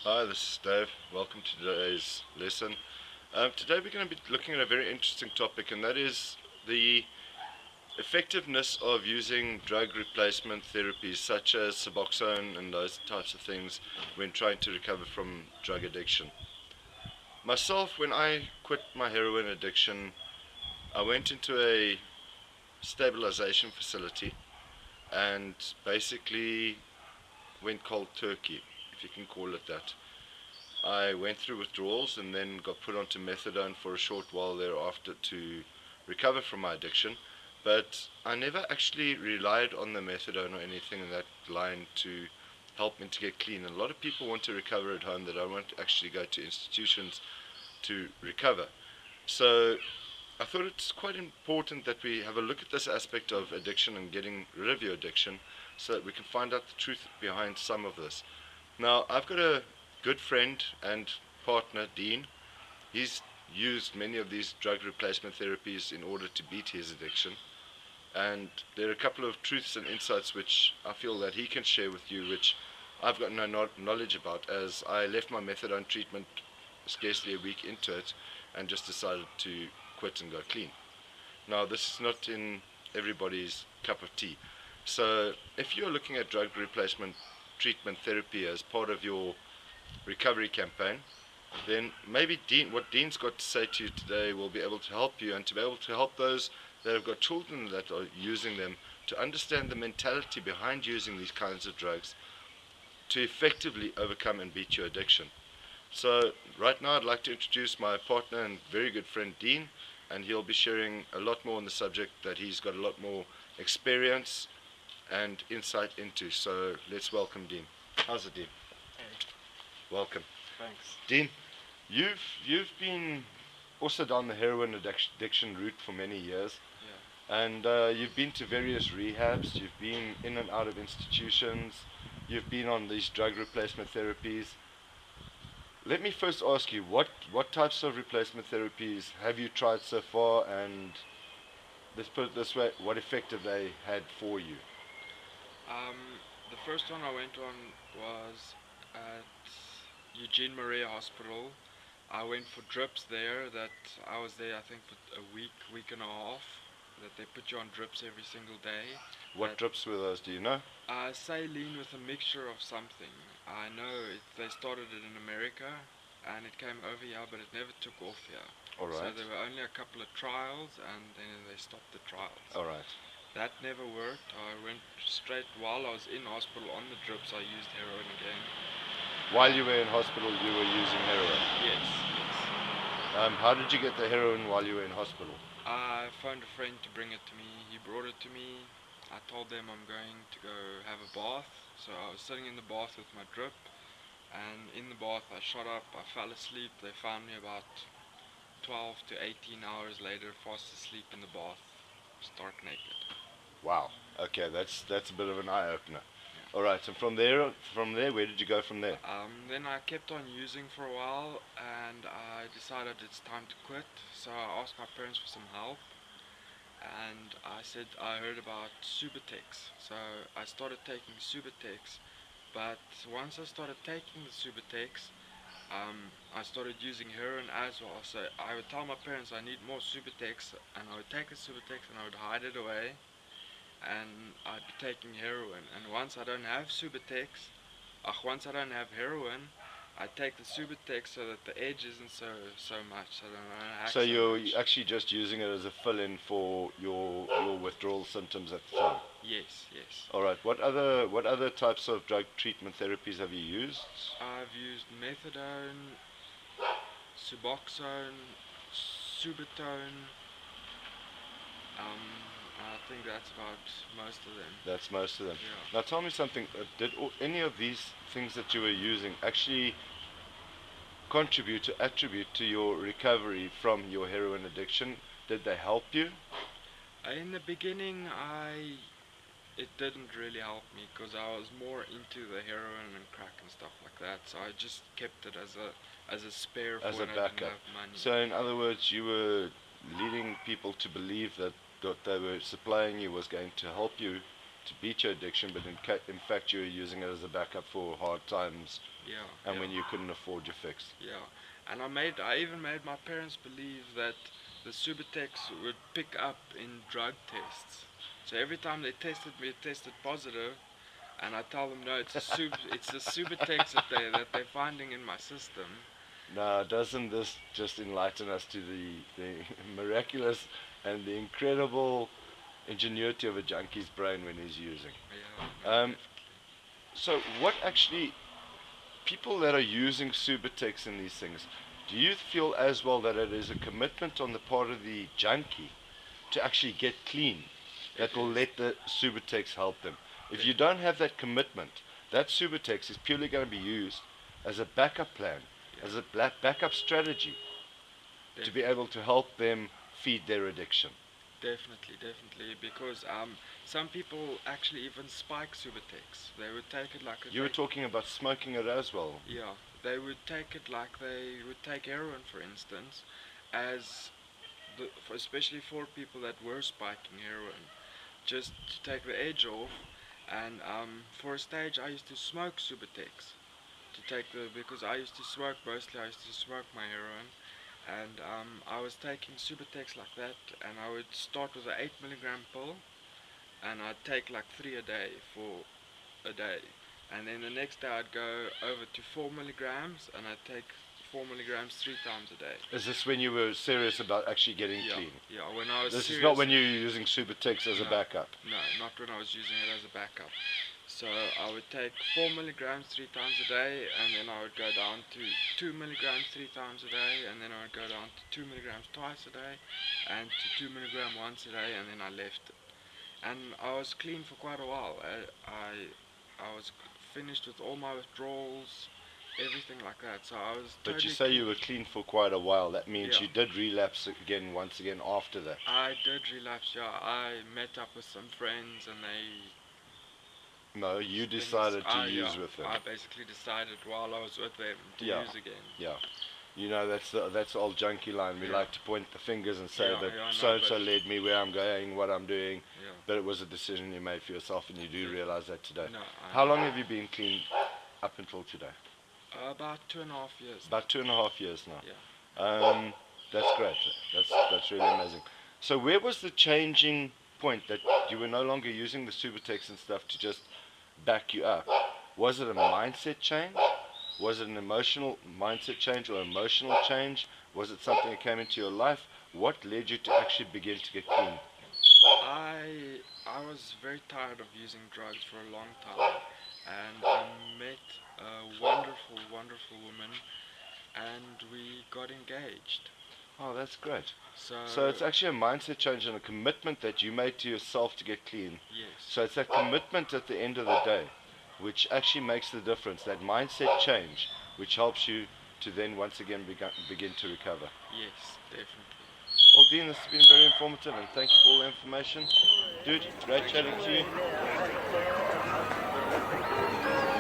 Hi, this is Dave. Welcome to today's lesson. Today we're going to be looking at a very interesting topic, and that is the effectiveness of using drug replacement therapies such as Suboxone and those types of things when trying to recover from drug addiction. Myself, when I quit my heroin addiction, I went into a stabilization facility and basically went cold turkey, if you can call it that. I went through withdrawals and then got put onto methadone for a short while thereafter to recover from my addiction, but I never actually relied on the methadone or anything in that line to help me to get clean. And a lot of people want to recover at home, they don't want to actually go to institutions to recover. So I thought it's quite important that we have a look at this aspect of addiction and getting rid of your addiction so that we can find out the truth behind some of this. Now, I've got a good friend and partner, Dean. He's used many of these drug replacement therapies in order to beat his addiction. And there are a couple of truths and insights which I feel that he can share with you, which I've got no knowledge about, as I left my methadone treatment scarcely a week into it and just decided to quit and go clean. Now, this is not in everybody's cup of tea. So if you're looking at drug replacement treatment therapy as part of your recovery campaign, then maybe what Dean's got to say to you today will be able to help you, and to be able to help those that have got children that are using them to understand the mentality behind using these kinds of drugs to effectively overcome and beat your addiction. So right now I'd like to introduce my partner and very good friend Dean, and he'll be sharing a lot more on the subject that he's got a lot more experience and insight into. So let's welcome Dean. How's it, Dean? Hey, Welcome. thanks. Dean, you've been also down the heroin addiction route for many years, Yeah. and you've been to various rehabs. You've been in and out of institutions. You've been on these drug replacement therapies. Let me first ask you, what types of replacement therapies have you tried so far, and let's put it this way, what effect have they had for you? The first one I went on was at Eugene Maria Hospital. I went for drips there. That I was there, I think, for a week and a half. That they put you on drips every single day. What drips were those, do you know? Saline with a mixture of something. I know they started it in America, and it came over here, but it never took off here. All So right. there were only a couple of trials, and then they stopped the trials. All right. That never worked. I went straight, while I was in hospital on the drips, I used heroin again. While you were in hospital, you were using heroin. Yes, yes. How did you get the heroin while you were in hospital? I phoned a friend to bring it to me. He brought it to me. I told them I'm going to go have a bath. So I was sitting in the bath with my drip, and in the bath I shot up, I fell asleep. They found me about 12 to 18 hours later, fast asleep in the bath, stark naked. Wow. Okay, that's a bit of an eye opener. Yeah. All right. And from there, where did you go from there? Then I kept on using for a while, and I decided it's time to quit. So I asked my parents for some help, and I said I heard about Subatex. So I started taking Subatex, but once I started taking the Subatex, I started using heroin as well. So I would tell my parents I need more Subatex, and I would take the Subatex and I would hide it away, and I'd be taking heroin. And once I don't have Subatex, once I don't have heroin, I take the Subatex so that the edge isn't so much. So then I don't hack So so you're much. actually just using it as a fill-in for your withdrawal symptoms at the time. Yes, yes. All right. What other types of drug treatment therapies have you used? I've used Methadone, Suboxone, Subatone. I think that's about most of them. That's most of them. Yeah. Now tell me something. Did any of these things that you were using actually attribute to your recovery from your heroin addiction? Did they help you? In the beginning, it didn't really help me because I was more into the heroin and crack and stuff like that. So I just kept it as a spare for As a when I didn't backup. have money. So in other words, you were leading people to believe that what they were supplying you was going to help you to beat your addiction, but in fact you were using it as a backup for hard times Yeah. and Yeah. when you couldn't afford your fix. Yeah. And I even made my parents believe that the Subatex would pick up in drug tests. So every time they tested me, it tested positive, and I tell them no, it's the Subatex that they're finding in my system. Now, doesn't this just enlighten us to the miraculous and the incredible ingenuity of a junkie's brain when he's using? Yeah, no, Um, so, what actually, people that are using Subatex in these things, do you feel as well that it is a commitment on the part of the junkie to actually get clean that will let the Subatex help them? If you don't have that commitment, that Subatex is purely going to be used as a backup plan, as a backup strategy to be able to help them feed their addiction. Definitely, because some people actually even spike Subatex. They would take it like you were talking about smoking it as well. Yeah, they would take it like they would take heroin, for instance, as especially for people that were spiking heroin, just to take the edge off. And for a stage, I used to smoke Subatex because I used to smoke mostly. I used to smoke my heroin, and I was taking Subatex like that, and I would start with an 8 milligram pill, and I'd take like 3 a day for a day, and then the next day I'd go over to 4 milligrams, and I'd take 4 milligrams 3 times a day. Is this when you were serious about actually getting clean? Yeah, when I was This serious. is not when you were using Subatex as a backup? No, not when I was using it as a backup. So I would take 4 milligrams 3 times a day, and then I would go down to 2 milligrams 3 times a day, and then I would go down to 2 milligrams twice a day, and to 2 milligram once a day, and then I left it. And I was clean for quite a while. I was finished with all my withdrawals, everything like that. So I was. But you say you were clean for quite a while. That means you did relapse once again after that. I did relapse. Yeah, I met up with some friends, and they. No, you decided to use with them. I basically decided while I was with them to use again. Yeah. You know, that's the old junkie line. We like to point the fingers and say that so-and-so led me where I'm going, what I'm doing. Yeah. But it was a decision you made for yourself, and you do realize that today. No, How long have you been clean up until today? About 2.5 years. About 2.5 years now. Yeah. That's great. That's really amazing. So where was the changing point that you were no longer using the Subatex and stuff to just back you up? Was it a mindset change? Was it an emotional mindset change or emotional change? Was it something that came into your life? What led you to actually begin to get clean? I was very tired of using drugs for a long time, and I met a wonderful woman, and we got engaged. Oh, that's great. So it's actually a mindset change and a commitment that you made to yourself to get clean. Yes. So it's that commitment at the end of the day which actually makes the difference, that mindset change which helps you to then once again begin to recover. Yes, definitely. Well, Dean, this has been very informative, and thank you for all the information. Dude, great chatting to you.